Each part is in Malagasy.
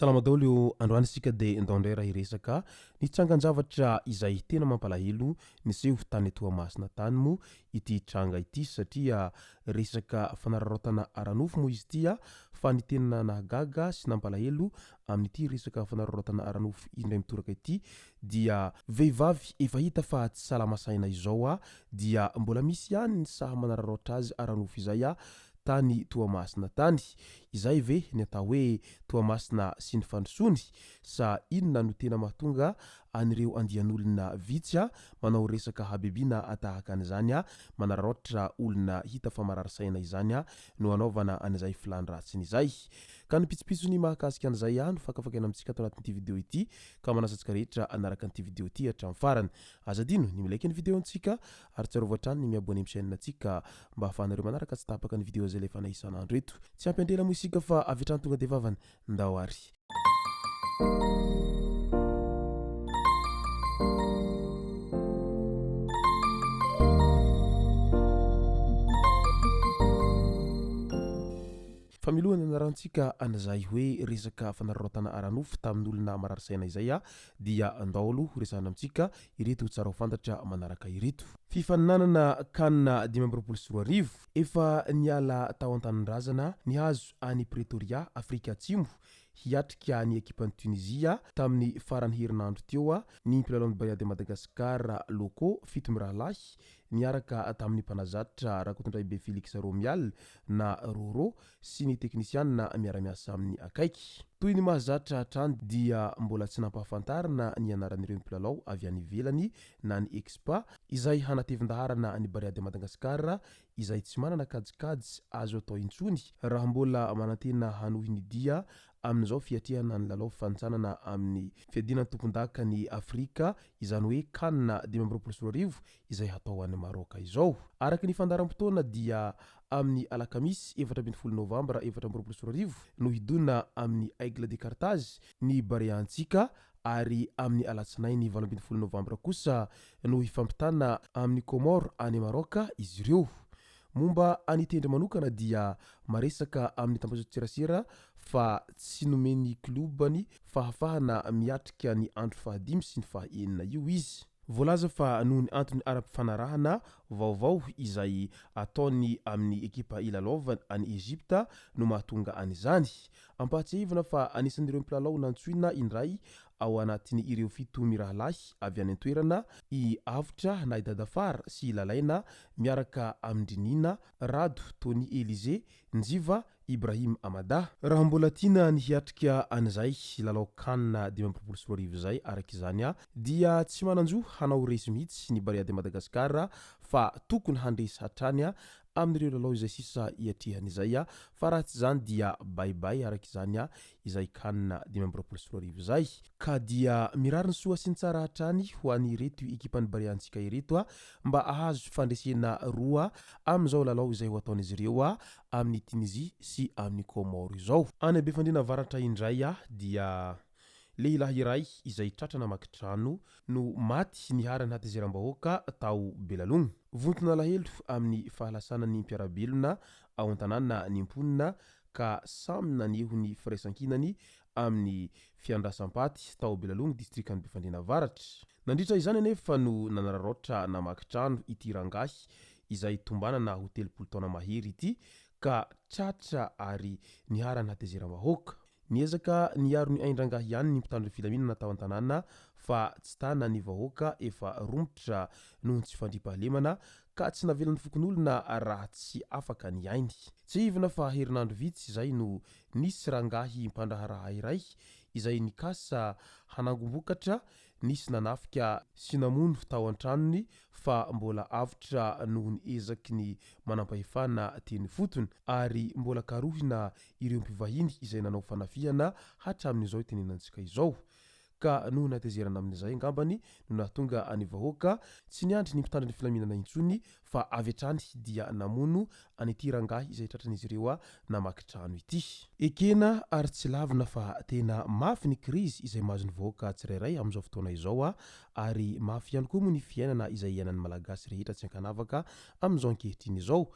Salama daholo androany isika dia andao indray raha hiresaka ny trangan-javatra izay tena mampalahelo niseho tany Toamasina tany moa ity tranga ity satria resaka fanararaotana aranofo moa izy ity fa ny tena nahagaga sy nampalahelo amin'ity resaka fanararaotana aranofo indray mitoraka ity dia vehivavy efa hita fa tsy salama saina izao dia mbola misy ihany ny saha manararaotra azy aranofo izay tany Toamasina tany. Izay ve ny atao hoe Toamasina sy ny fandrosoany sa inona no tena mahatonga an'ireo andian'olona vitsy manao resaka habibiana tahaka an'izany manararaotra olona hita fa marary saina izany no anaovana an'izay filan-dratsiny izay. Ka ny pitsopitsony mahakasika an'izay no fakafakena amintsika ato anatin'ity video ity ka manasantsika rehetra anaraka an'ity video ity hatramin'ny farany. Aza dino ny milaiky ny video antsika ary tsarovatra hatrany ny miabone amin'ny chaîne antsika mba ahafahanareo manaraka tsy tapaka ny video zay lefa naisanandro eto. Tsy ampy-andrela moa isika fa avy hatrany tonga dia vavany ndao ary. Fa milohany anarantsika an'izay hoe resaka fanararaotana aranofo tamin'olona marary saina izay dia andao aloha resahana amintsika ireto tsara ho fantatra manaraka ireto. Fifaninanana kanina 2024 efa niala tao an-tanin-drazana nihazo any Pretoria Afrika Atsimo hiatrika ny ekipan'ny Tunisia tamin'ny farany herinandro teo ny mpilalao Barea de Madagascar loko 7 mirahalahy niaraka tamin'ny mpanazatra rakotondray be Felix Romial na Roro sy ny teknisianina miara-miasa amin'ny akaiky. Toy ny mahazatra hatrany dia mbola tsy nampahafantarana ny anaran'ireo mpilalao avy any ivelany na ny Expa izay hanatevin-daharana ny Barea de Madagascar izay tsy manana kajikajy azo atao intsony raha mbola manantena hanohy ny dia amin'izao fiatrihana ny lalao fanintsanana amin'ny fiadinan'ny tompon-daka ny Afrika izany hoe kanina 2024 izay hatao any Maroka izao. Araka ny fandaharam-potoana dia amin'ny alakamisy 17 novambra 2024 no hidona amin'ny Aigle de Carthage ny Barea-ntsika ary amin'ny alatsinainy 18 novambra kosa no hifampitana amin'ny Comore any Maroka izy ireo. Momba an'itendry manokana dia maresaka amin'ny tambazotra-tserasera fa tsy nomeny klubany fahafahana miatrika ny andro fahadimy sy ny fahaenina io izy. Voalaza fa noho ny antony ara-pifanarahana vaovao izay ataony amin'ny ekipa ilalaovany any Egypta no mahatonga an'izany. Ampahatsiahivana fa anisan'ireo mpilalao nantsoina indray ao anatin'ny ireo 7 mirahalahy avy any an-toerana i Avitra Naidadafar sy Lalaina miaraka amindrinina Rado Tony Elize Njiva Ibrahim Amada. Raha mbola tiana ny hiatrika an'izay lalao kanina 2024 izay araka izany dia tsy mananjo hanao resy mihitsy ny Barea de Madagascar fa tokony handresy hatrany amin'ireo lalao izay sisa hiatrihan'izay fa raha tsy izany dia baibay araka izany izay kanina 2024 izay. Ka dia mirary ny soa sy ny tsara hatrany ho an'ny reto ekipan'ny Barea-ntsika ireto mba ahazo fandresena roa amin'izao lalao izay ho ataon'izy ireo amin'ny Tunisie sy amin'ny Comore izao. Any Ambefandriana Avaratra indray dia lehilahy iray izay tratrana makitrano no maty niharany hatezeram-bahoaka tao Belalogna. Vontona alahelo amin'ny fahalasana ny mpiarabelona ao an-tanàna nimponina ka samy naneho ny firaisan-kinany amin'ny fiandrasam-paty tao Belalogna distrikan'ny Befandriana Avaratra. Nandritra izany anefa no nanararaotra namakitrano ity rangahy izay tombanana ho 30 taona mahery ity ka tratra ary niharany hatezeram-bahoaka. Niezaka niaro ny ain-drangahy ihany ny mpitandro filaminana tao an-tanàna fa tsy tana ny vahoaka efa romotra noho tsy fandriam-pahalemana ka tsy navelan'ny fokon'olona raha tsy afaka ny ainy. Tsy hivana fa herinandro vitsy izay no nisy rangahy mpandraharaha iray izay nikasa hanangom-bokatra nisy nanafika sy namono tao an-tranony fa mbola avitra noho ny ezaky ny manampahefana teny fotony ary mbola karohina ireo mpivahiny izay nanao fanafihana hatramin'izao tenenantsika izao. Ka noho natezerana amin'izay ngambany no nahatonga any vahoaka tsy niandry ny mpitandro ny filaminana intsony fa avy hatrany dia namono anyity rangahy izay tratran'izy ireo namaky trano ity. Ekena ary tsy lavina fa tena mafy ny krizy izay mahazo ny vahoaka tsirairay amin'izao fotoana izao ary mafy ihany koa moa ny fiainana izay iainan'ny malagasy rehetra tsy ankanavaka amin'izao ankehitriny izao.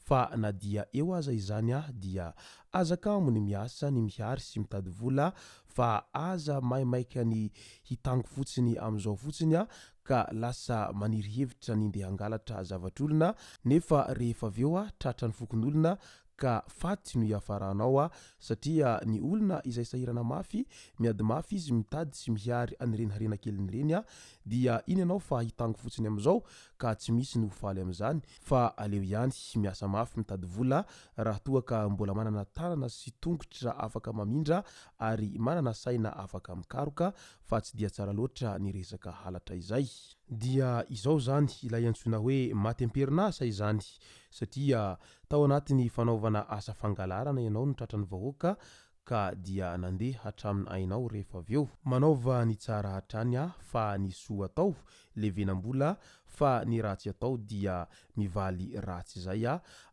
Fa na dia eo aza izany dia azakamo ny miasa ny mihary sy mitady vola fa aza maimaika ny hitango fotsiny amin'izao fotsiny ka lasa maniry hevitra ny ndeha hangalatra zavatr'olona nefa rehefa avy eo tratra ny fokon'olona ka faty no hiafaranao satria ny olona izay sahirana mafy miady mafy izy mitady sy mihary anireny harena keliny reny dia iny ianao fa hitango fotsiny amin'izao ka tsy misy ny hofaly amin'izany fa aleo ihany miasa mafy mitady vola raha toa ka mbola manana tanana sy tongotra afaka mamindra ary manana saina afaka mikaroka fa tsy dia tsara loatra ny resaka halatra izay. Dia izao zany ilay antsoina hoe matem-perinasa izany satria tao anatin'ny fanaovana asa fangalarana ianao no tratran'ny vahoaka ka dia nandeha hatramin'ny ainao rehefa avy eo manaova ny tsara hatrany fa ny soa atao levenam-bola fa ny ratsy atao dia mivaly ratsy izay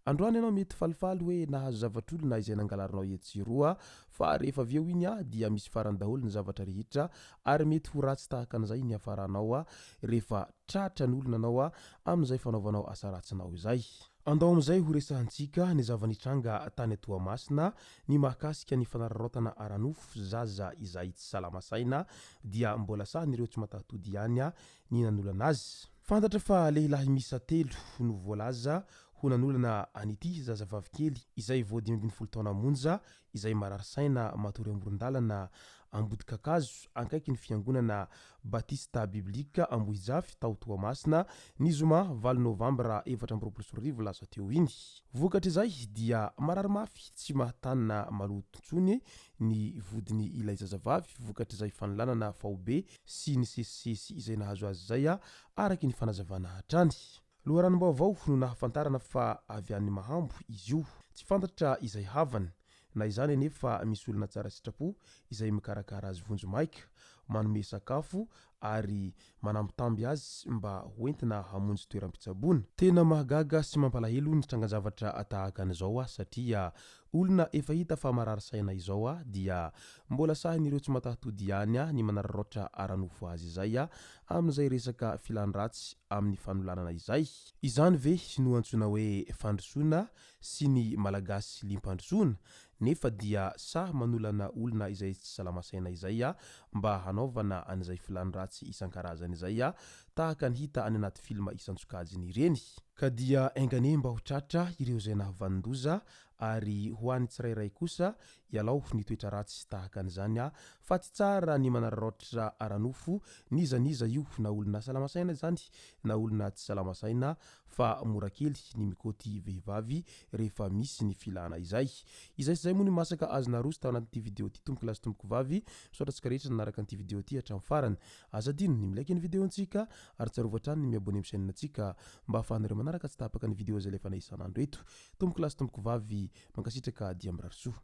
androany ianao mety falifaly hoe nahazo zavatr'olona izay nangalarinao etsiroa fa rehefa avy eo iny dia misy farany daholo ny zavatra rehetra ary mety ho ratsy tahaka an'izay ny hafaranao rehefa tratra ny olona anao amin'izay fanaovanao asa ratsinao izay. Andao amin'izay ho resahantsika ny zava-nitranga tany Toamasina ny mahakasika ny fanararaotana aranofo zaza izay tsy salama saina dia mbola sahan'ireo tsy matatody ihany ny nanolana azy. Fantatra fa lehilahy miisa 3 no voalaza ho nanolana an'ity zazavavy kely izay vao 25 taona monja izay marary saina matory amoron-dalana Ambodikakazo ankaiky ny fiangonana Batista Biblika Ambohijafy tao Toamasina ny zoma 7 Novambra 2024 lasa teo iny. Vokatra izay dia marary mafy tsy mahatanina maloto intsony ny vodiny ilay zazavavy vokatra izay fanolanana faobe sy ny sesisesy izay nahazo azy zay araky ny fanazavana hatrany. Loharanom-baovao no nahafantarana fa avy any Mahambo izy io tsy fantatra izay havany na izany anefa misy olona tsara sitrapo izay mikarakara azy vonjomaika manome sakafo ary manambitamby azy mba hoentina hamonjy toeram-pitsaboana. Tena mahagaga sy mampalahelo ny trangan-javatra tahaka an'izao satria olona efa hita fa marary saina izao dia mbola sahin'ireo tsy matatody ihany ny manararaotra aranofo azy izay amin'izay resaka filan-dratsy amin'ny fanolanana izay. Izany ve no antsoina hoe fandrosoana sy ny malagasy limpandrosoana nefa dia sa manolana olona izay tsy salama saina izay mba hanaovana an'izay filan-dratsy isan-karazany izay tahaka ny hita any anaty filma isan-tsokajiny ireny ka dia aingane mba ho tratra ireo izay nahavanondoza ary ho an'ny tsirairay kosa ialao ny toetra ratsy tahaka an'izany fa tsy tsara ny manararaotra aranofo nizaniza io na olona salama saina zany na olona tsy salama saina fa mora kely ny mikaoty vehivavy rehefa misy ny filana izay. Izay sy izay moa ny masaka azona roso tao anatin'ity video ity tomboko lasy tomboko vavy misaotra antsika rehetra nanaraka an'ity video ity hatramin'ny farany azadino ny milaiky ny video antsika ary tsarovatra trany ny miabone amin'ny chaîne antsika mba ahafahanareo manaraka tsy tapaka ny video izay lefa isan'andro eto. Tomboko lasy tomboko vavy mankasitraka dia mirary soa.